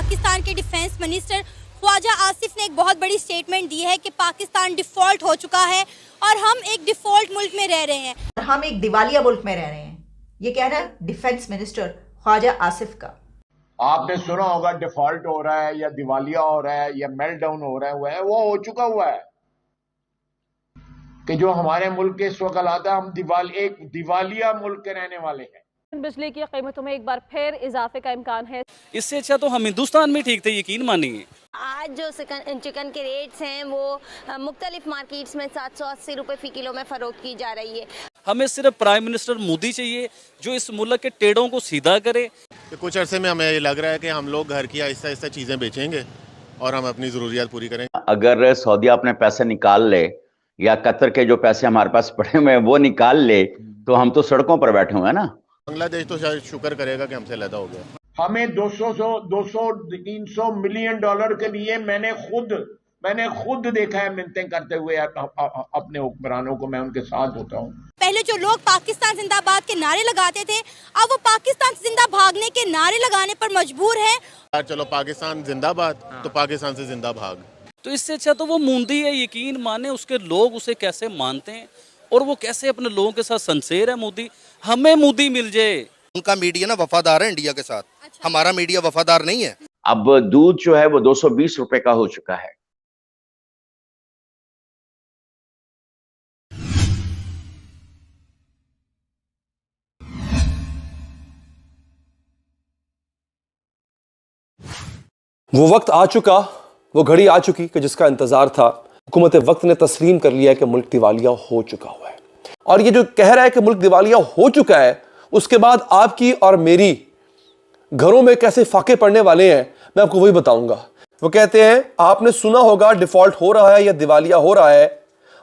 पाकिस्तान के defence minister Khwaja Asif ने एक बहुत बड़ी स्टेटमेंट दी है कि पाकिस्तान डिफॉल्ट हो चुका है और हम एक डिफॉल्ट मुल्क में रह रहे हैं, हम एक दिवालिया मुल्क में रह रहे हैं। ये कहना है डिफेंस मिनिस्टर ख्वाजा आसिफ का। आपने सुना होगा डिफॉल्ट हो रहा है या दिवालिया हो रहा है या मेल्टडाउन हो रहा है, वो हो चुका हुआ है कि जो हमारे मुल्क के इस वक्त हालात है, हम एक दिवालिया मुल्क के रहने वाले हैं। बिजली की कीमतों में एक बार फिर इजाफे का इम्कान है। इससे अच्छा तो हम हिंदुस्तान में ठीक थे, यकीन मानिए। आज जो चिकन के रेट्स हैं वो मुख्तलिफ मार्केट्स में 780 रुपए फी किलो में फरोख्त की जा रही है। हमें सिर्फ प्राइम मिनिस्टर मोदी चाहिए जो इस मुल्क के टेढ़ों को सीधा करे। कुछ अरसे में हमें ये लग रहा है कि हम लोग घर की आहिस्ता आहिस्ता चीज़ें बेचेंगे और हम अपनी ज़रूरियात पूरी करेंगे। अगर सऊदी अपने पैसे निकाल ले या कतर के जो पैसे हमारे पास पड़े हुए हैं वो निकाल ले तो हम तो सड़कों पर बैठे हुए हैं ना। बांग्लादेश तो शायद शुक्र करेगा कि हमसे अलग हो गया। हमें 200-300 मिलियन डॉलर के लिए मैंने खुद देखा है मिन्नतें करते हुए अपने हुक्मरानों को। मैं उनके साथ होता हूँ। पहले जो लोग पाकिस्तान जिंदाबाद के नारे लगाते थे, अब वो पाकिस्तान से जिंदा भागने के नारे लगाने पर मजबूर हैं। यार चलो पाकिस्तान जिंदाबाद, तो पाकिस्तान से जिंदा भाग। तो इससे अच्छा तो वो मूंदी है, यकीन माने उसके लोग उसे कैसे मानते हैं और वो कैसे अपने लोगों के साथ संसेर है मोदी। हमें मोदी मिल जाए। उनका मीडिया ना वफादार है इंडिया के साथ। अच्छा। हमारा मीडिया वफादार नहीं है। अब दूध जो है वो 220 रुपए का हो चुका है। वो वक्त आ चुका, वो घड़ी आ चुकी कि जिसका इंतजार था। हुकूमत वक्त ने तस्लीम कर लिया कि मुल्क दिवालिया हो चुका हुआ है। और ये जो कह रहा है कि मुल्क दिवालिया हो चुका है, उसके बाद आपकी और मेरी घरों में कैसे फाके पड़ने वाले हैं, मैं आपको वही बताऊंगा। वो कहते हैं, आपने सुना होगा डिफॉल्ट हो रहा है या दिवालिया हो रहा है।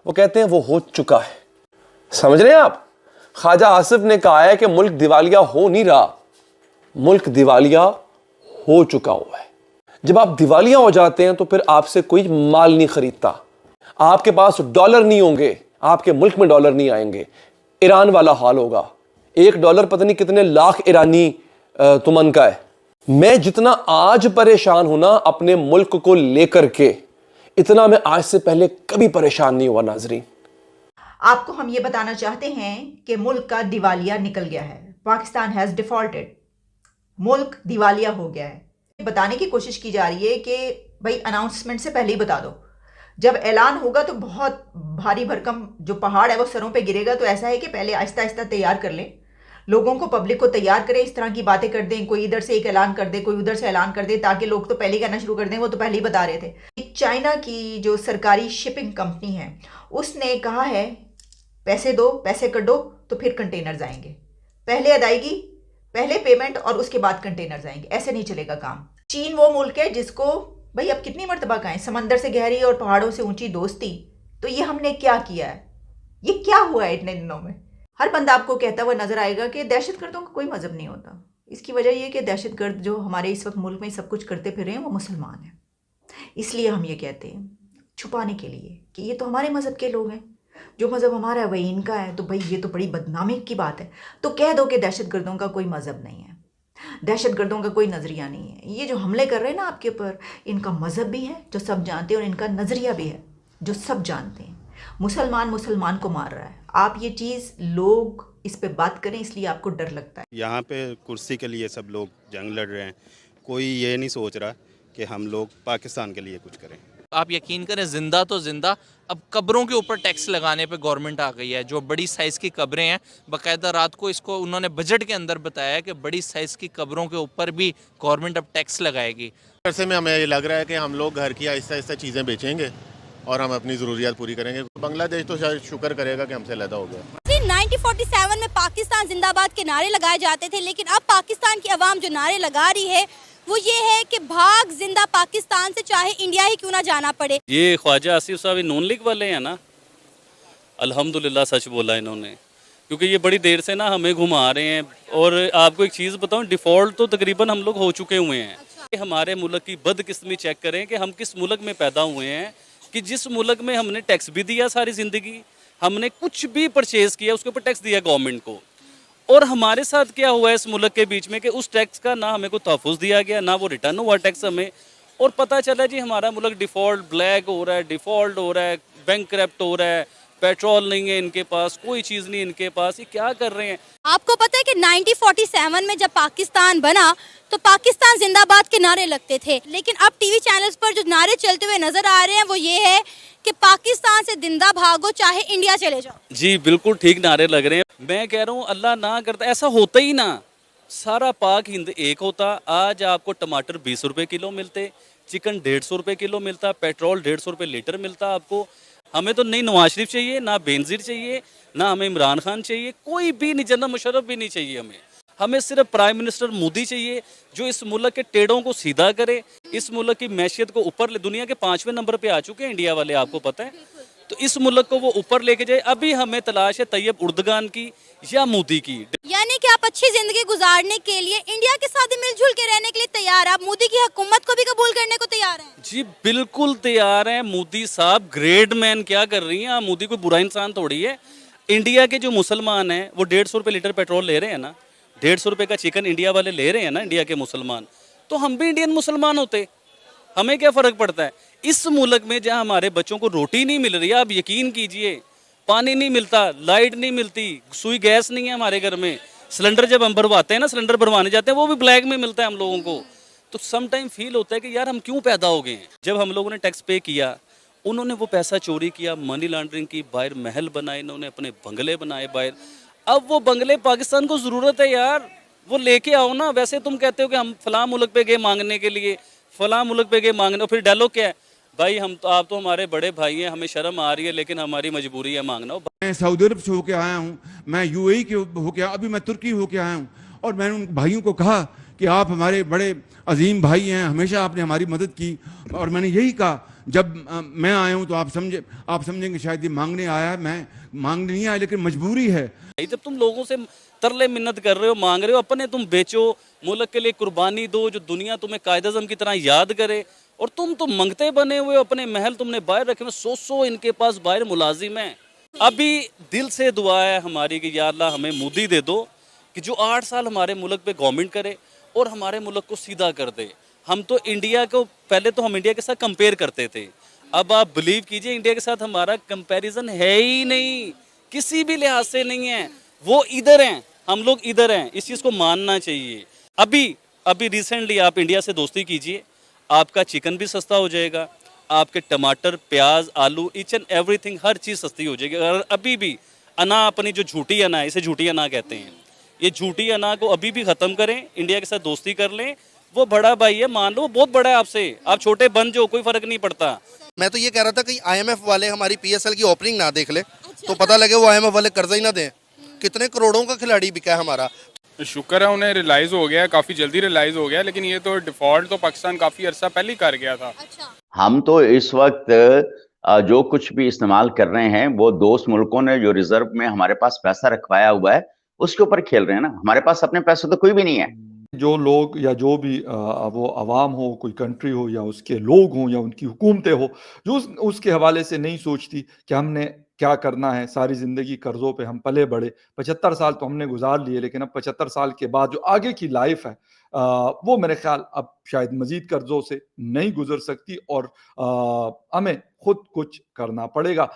वो कहते हैं वो हो चुका है। समझ रहे हैं आप? ख्वाजा आसिफ ने कहा है कि मुल्क दिवालिया हो नहीं रहा, मुल्क दिवालिया हो चुका हुआ है। जब आप दिवालिया हो जाते हैं तो फिर आपसे कोई माल नहीं खरीदता, आपके पास डॉलर नहीं होंगे, आपके मुल्क में डॉलर नहीं आएंगे। ईरान वाला हाल होगा। $1 पता नहीं कितने लाख ईरानी तुमन का है। मैं जितना आज परेशान हूं ना अपने मुल्क को लेकर के, इतना मैं आज से पहले कभी परेशान नहीं हुआ। नाजरीन, आपको हम ये बताना चाहते हैं कि मुल्क का दिवालिया निकल गया है। पाकिस्तान हैज डिफॉल्टेड, मुल्क दिवालिया हो गया है। बताने की कोशिश की जा रही है कि भाई अनाउंसमेंट से पहले ही बता दो, जब ऐलान होगा तो बहुत भारी भरकम जो पहाड़ है वो सरों पे गिरेगा। तो ऐसा है कि पहले आहिस्ता आहिस्ता तैयार कर लें, लोगों को, पब्लिक को तैयार करें। इस तरह की बातें कर दें, कोई इधर से एक ऐलान कर दे, कोई उधर से ऐलान कर दे, ताकि लोग तो पहले ही कहना शुरू कर दें वो तो पहले ही बता रहे थे। चाइना की जो सरकारी शिपिंग कंपनी है उसने कहा है पैसे दो, पैसे कर दो तो फिर कंटेनर्स आएंगे। पहले अदायगी, पहले पेमेंट और उसके बाद कंटेनर्स आएंगे। ऐसे नहीं चलेगा काम। चीन वो मुल्क है जिसको भाई अब कितनी मर्तबा कहें, समंदर से गहरी और पहाड़ों से ऊंची दोस्ती। तो ये हमने क्या किया है, ये क्या हुआ है इतने दिनों में? हर बंदा आपको कहता हुआ नजर आएगा कि दहशतगर्दों का कोई मजहब नहीं होता। इसकी वजह यह कि दहशतगर्द जो हमारे इस वक्त मुल्क में सब कुछ करते फिर रहे हैं वो मुसलमान हैं। इसलिए हम ये कहते हैं छुपाने के लिए कि ये तो हमारे मजहब के लोग हैं, जो मजहब हमारा है वही इनका है। तो भाई ये तो बड़ी बदनामी की बात है। तो कह दो कि दहशतगर्दों का कोई मजहब नहीं है, दहशतगर्दों का कोई नज़रिया नहीं है। ये जो हमले कर रहे हैं ना आपके ऊपर, इनका मजहब भी है जो सब जानते हैं और इनका नज़रिया भी है जो सब जानते हैं। मुसलमान मुसलमान को मार रहा है। आप ये चीज़ लोग इस पे बात करें इसलिए आपको डर लगता है। यहाँ पे कुर्सी के लिए सब लोग जंग लड़ रहे हैं, कोई ये नहीं सोच रहा कि हम लोग पाकिस्तान के लिए कुछ करें। आप यकीन करें, जिंदा तो जिंदा, अब कब्रों के ऊपर टैक्स लगाने पे गवर्नमेंट आ गई है। जो बड़ी साइज़ की कब्रें हैं, बाकायदा रात को इसको उन्होंने बजट के अंदर बताया कि बड़ी साइज़ की कब्रों के ऊपर भी गवर्नमेंट अब टैक्स लगाएगी। अरसे में हमें ये लग रहा है कि हम लोग घर की आहिस्ता आहिस्ता चीज़ें बेचेंगे और हम अपनी ज़रूरियात पूरी करेंगे। बांग्लादेश तो शायद शुक्र करेगा कि हमसे अलग हो गया। 1947 में पाकिस्तान जिंदाबाद के नारे लगाए जाते थे, लेकिन अब पाकिस्तान की आवाम जो नारे लगा रही है वो ये है कि भाग जिंदा पाकिस्तान से, चाहे इंडिया ही क्यों ना जाना पड़े। ये ख्वाजा आसिफ साहब नून लीग वाले हैं ना, अल्हम्दुलिल्लाह सच बोला इन्होंने, क्योंकि ये बड़ी देर से ना हमें घुमा रहे हैं। और आपको एक चीज़ बताऊं, डिफ़ॉल्ट तो तकरीबन हम लोग हो चुके हुए हैं। अच्छा। हमारे मुल्क की बदकिस्मती चेक करें कि हम किस मुल्क में पैदा हुए हैं, कि जिस मुल्क में हमने टैक्स भी दिया सारी ज़िंदगी, हमने कुछ भी परचेज़ किया उसके ऊपर टैक्स दिया गवर्नमेंट को, और हमारे साथ क्या हुआ है इस मुल्क के बीच में कि उस टैक्स का ना हमें को तहफ़्फ़ुज़ दिया गया, ना वो रिटर्न हुआ टैक्स हमें, और पता चला जी हमारा मुल्क डिफ़ॉल्ट ब्लैक हो रहा है, डिफ़ॉल्ट हो रहा है, बैंकक्रप्ट हो रहा है, पेट्रोल नहीं है इनके पास, कोई चीज़ नहीं इनके पास, ये क्या कर रहे हैं। आपको पता है कि 1947 में जब पाकिस्तान बना तो पाकिस्तान जिंदाबाद के नारे लगते थे, लेकिन अब टीवी चैनल्स पर जो नारे चलते हुए नजर आ रहे हैं वो ये है कि पाकिस्तान से जिंदा भागो चाहे इंडिया चले जाओ। जी बिल्कुल ठीक नारे लग रहे हैं। मैं कह रहा हूँ अल्लाह ना करता ऐसा होता ही ना, सारा पाक हिंद एक होता। आज आपको टमाटर 20 रुपए किलो मिलते, चिकन 150 रुपए किलो मिलता, पेट्रोल 150 रुपए लीटर मिलता आपको। हमें तो नहीं नवाज शरीफ चाहिए, ना बेनजीर चाहिए, ना हमें इमरान खान चाहिए, कोई भी नहीं, जनरल मुशर्रफ भी नहीं चाहिए हमें सिर्फ प्राइम मिनिस्टर मोदी चाहिए जो इस मुल्क के टेढ़ों को सीधा करे, इस मुल्क की मैशियत को ऊपर ले। दुनिया के 5वें नंबर पे आ चुके हैं इंडिया वाले, आपको पता है, तो इस मुल्क को वो ऊपर लेके जाए। अभी हमें तलाश है तैयब उर्दगान की या मोदी की। यानी कि आप अच्छी जिंदगी गुजारने के लिए इंडिया के साथ ही मिलजुल के रहने के लिए तैयार, आप मोदी की हुकूमत को भी कबूल करने को तैयार हैं? जी बिल्कुल तैयार हैं। मोदी साहब ग्रेट मैन क्या कर रही हैं। मोदी कोई बुरा इंसान थोड़ी है। इंडिया के जो मुसलमान हैं वो 150 रुपये लीटर पेट्रोल ले रहे हैं ना, 150 रुपये का चिकन इंडिया वाले ले रहे हैं ना, इंडिया के मुसलमान, तो हम भी इंडियन मुसलमान होते, हमें क्या फ़र्क पड़ता है। इस मुल्क में जहाँ हमारे बच्चों को रोटी नहीं मिल रही है, आप यकीन कीजिए, पानी नहीं मिलता, लाइट नहीं मिलती, सुई गैस नहीं है हमारे घर में, सिलेंडर जब हम भरवाते हैं ना, सिलेंडर भरवाने जाते हैं वो भी ब्लैक में मिलता है हम लोगों को, तो सम टाइम फील होता है कि यार हम क्यों पैदा हो गए हैं। जब हम लोगों ने टैक्स पे किया, उन्होंने वो पैसा चोरी किया, मनी लॉन्ड्रिंग की, बाहर महल बनाए, इन्होंने अपने बंगले बनाए बाहर। अब वो बंगले पाकिस्तान को ज़रूरत है यार, वो लेके आओ ना। वैसे तुम कहते हो कि हम फलां मुल्क पे गए मांगने के लिए, फलां मुल्क पे गए मांगने, और फिर डायलॉग क्या है, भाई हम तो, आप तो हमारे बड़े भाई हैं, हमें शर्म आ रही है लेकिन हमारी मजबूरी है मांगना। मैं सऊदी अरब से होके आया हूँ, मैं यूएई के होके, अभी मैं तुर्की होके आया हूँ, और मैंने उन भाइयों को कहा कि आप हमारे बड़े अजीम भाई हैं, हमेशा आपने हमारी मदद की, और मैंने यही कहा जब मैं आया हूँ तो आप समझेंगे शायद ये मांगने आया है, मैं मांगने नहीं आया लेकिन मजबूरी है। जब तुम लोगों से तरले मिन्नत कर रहे हो, मांग रहे हो, अपने तुम बेचो, मुल्क के लिए कुर्बानी दो, जो दुनिया तुम्हें कायद-ए-आज़म की तरह याद करे, और तुम तो मंगते बने हुए हो, अपने महल तुमने बाहर रखे हुए, 100 इनके पास बाहर मुलाजिम हैं। अभी दिल से दुआ है हमारी कि या अल्लाह हमें मोदी दे दो कि जो 8 साल हमारे मुल्क पे गवर्नमेंट करे और हमारे मुल्क को सीधा कर दे। हम तो इंडिया को, पहले तो हम इंडिया के साथ कंपेयर करते थे, अब आप बिलीव कीजिए इंडिया के साथ हमारा कंपैरिजन है ही नहीं, किसी भी लिहाज से नहीं है। वो इधर हैं, हम लोग इधर हैं, इस चीज़ को मानना चाहिए। अभी रिसेंटली आप इंडिया से दोस्ती कीजिए, आपका चिकन भी सस्ता हो जाएगा, आपके टमाटर, प्याज, आलू, ईच एंड एवरीथिंग, हर चीज़ सस्ती हो जाएगी। अगर अभी भी अना, अपनी जो झूठी अना है, इसे झूठी अना कहते हैं, ये झूठी अना को अभी भी ख़त्म करें, इंडिया के साथ दोस्ती कर लें। वो बड़ा भाई है, मान लो, वो बहुत बड़ा है आपसे, आप छोटे बन जाओ, कोई फ़र्क नहीं पड़ता। मैं तो ये कह रहा था कि आईएमएफ वाले हमारी पीएसएल की ओपनिंग ना देख ले, तो पता लगे वो आईएमएफ वाले कर्जा ही ना दें। कितने करोड़ों का खिलाड़ी बिका है हमारा। शुक्र है उन्हें रियलाइज़ हो गया, काफ़ी जल्दी रियलाइज़ हो गया, लेकिन ये तो डिफ़ॉल्ट तो पाकिस्तान काफ़ी अरसा पहले ही कर गया था। हम तो इस वक्त जो कुछ भी इस्तेमाल कर रहे हैं वो दोस्त मुल्कों ने जो रिजर्व में हमारे पास पैसा रखवाया हुआ है उसके ऊपर खेल रहे हैं ना। हमारे पास अपने पैसे तो कोई भी नहीं है। जो लोग या जो भी वो अवाम हो, कोई कंट्री हो या उसके लोग हों या उनकी हुकूमतें हो, जो उसके हवाले से नहीं सोचती कि हमने क्या करना है। सारी ज़िंदगी कर्ज़ों पे हम पले बढ़े, 75 साल तो हमने गुजार लिए, लेकिन अब 75 साल के बाद जो आगे की लाइफ है वो मेरे ख्याल अब शायद मज़ीद कर्ज़ों से नहीं गुजर सकती और हमें खुद कुछ करना पड़ेगा।